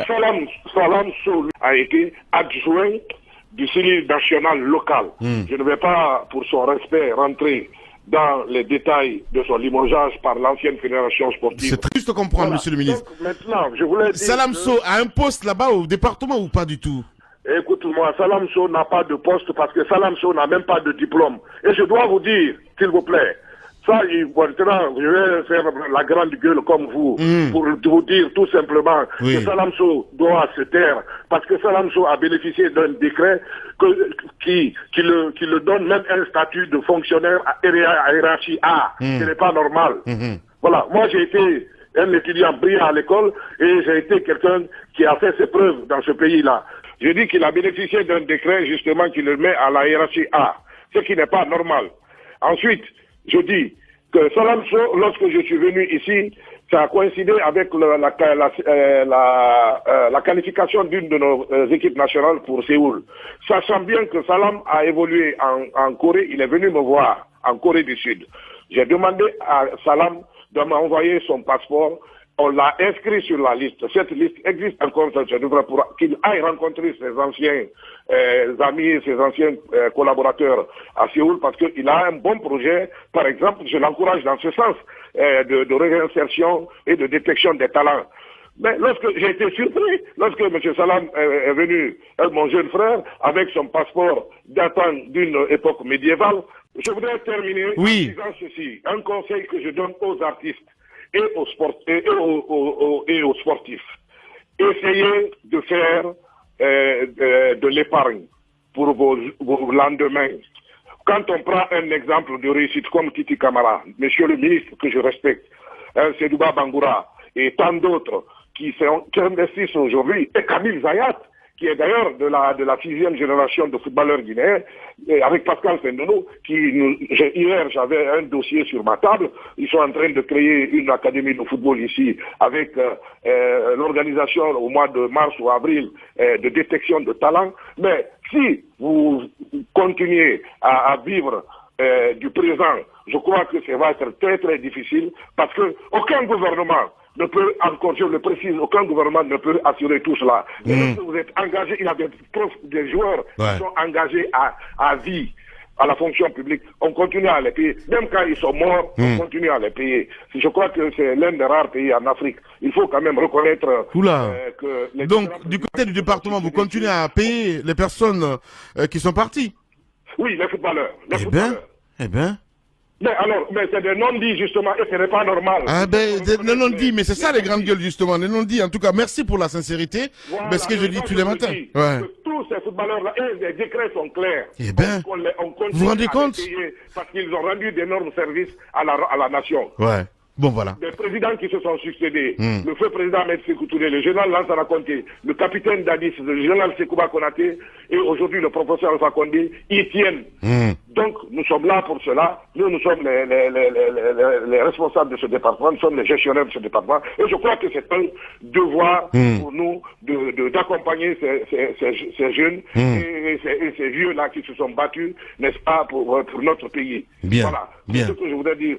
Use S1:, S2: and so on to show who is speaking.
S1: Salam Sow a été adjoint du CENI national local. Je ne vais pas, pour son respect, rentrer dans les détails de son limogeage par l'ancienne fédération sportive.
S2: C'est triste de comprendre, monsieur le ministre.
S1: Donc, maintenant, je voulais dire
S2: Salam Sow a un poste là-bas au département ou pas du tout?
S1: Écoute-moi, Salam Sow n'a pas de poste parce que Salam Sow n'a même pas de diplôme. Et je dois vous dire, s'il vous plaît, ça, maintenant, je vais faire la grande gueule comme vous, pour vous dire tout simplement que Salam Sow doit se taire, parce que Salam Sow a bénéficié d'un décret qui le donne même un statut de fonctionnaire à hiérarchie A. Ce n'est pas normal. Voilà, moi j'ai été un étudiant brillant à l'école et j'ai été quelqu'un qui a fait ses preuves dans ce pays-là. Je dis qu'il a bénéficié d'un décret justement qui le met à la hiérarchie A, ce qui n'est pas normal. Ensuite, je dis que Salam Sow, lorsque je suis venu ici, ça a coïncidé avec la qualification d'une de nos équipes nationales pour Séoul. Sachant bien que Salam a évolué en Corée, il est venu me voir en Corée du Sud. J'ai demandé à Salam de m'envoyer son passeport. On l'a inscrit sur la liste. Cette liste existe encore, pour qu'il aille rencontrer ses anciens amis, ses anciens collaborateurs à Séoul, parce qu'il a un bon projet. Par exemple, je l'encourage dans ce sens de réinsertion et de détection des talents. Mais lorsque j'ai été surpris, lorsque M. Salam est venu, mon jeune frère, avec son passeport datant d'une époque médiévale, je voudrais terminer en disant ceci. Un conseil que je donne aux artistes et aux sportifs. Essayez de faire de l'épargne pour vos lendemains. Quand on prend un exemple de réussite comme Titi Camara, monsieur le ministre que je respecte, Sedouba Bangoura et tant d'autres qui investissent aujourd'hui, et Camille Zayat, qui est d'ailleurs de la 6e génération de footballeurs guinéens, avec Pascal Fendono, hier j'avais un dossier sur ma table, ils sont en train de créer une académie de football ici, avec l'organisation au mois de mars ou avril de détection de talents, mais si vous continuez à vivre du présent, je crois que ça va être très très difficile, parce que aucun gouvernement ne peut, encore je le précise, aucun gouvernement ne peut assurer tout cela. Et lorsque vous êtes engagé, il y a des joueurs qui sont engagés à vie à la fonction publique, on continue à les payer. Même quand ils sont morts, on continue à les payer. Je crois que c'est l'un des rares pays en Afrique. Il faut quand même reconnaître que...
S2: Donc, du côté du département, vous continuez à payer les personnes qui sont parties?
S1: Oui, les footballeurs.
S2: Eh ben...
S1: Mais alors, c'est des non-dits justement, et ce n'est pas normal.
S2: Ah des non-dits, mais c'est ça les grandes gueules justement, les non-dits. En tout cas, merci pour la sincérité, parce que je dis tous les matins.
S1: Tous ces footballeurs-là, les décrets sont clairs.
S2: Eh ben, vous vous rendez compte?
S1: Parce qu'ils ont rendu d'énormes services à la nation.
S2: Ouais. Bon, voilà.
S1: Les présidents qui se sont succédés, le feu président Ahmed Sékou Touré, le général Lansana Conté, le capitaine Dadis, le général Sekouba Konaté, et aujourd'hui le professeur Alpha Condé, y tiennent. Donc, nous sommes là pour cela. Nous sommes les responsables de ce département, nous sommes les gestionnaires de ce département. Et je crois que c'est un devoir pour nous d'accompagner ces jeunes et ces vieux-là qui se sont battus, n'est-ce pas, pour notre pays.
S2: Bien.
S1: Voilà. C'est ce que je voudrais dire.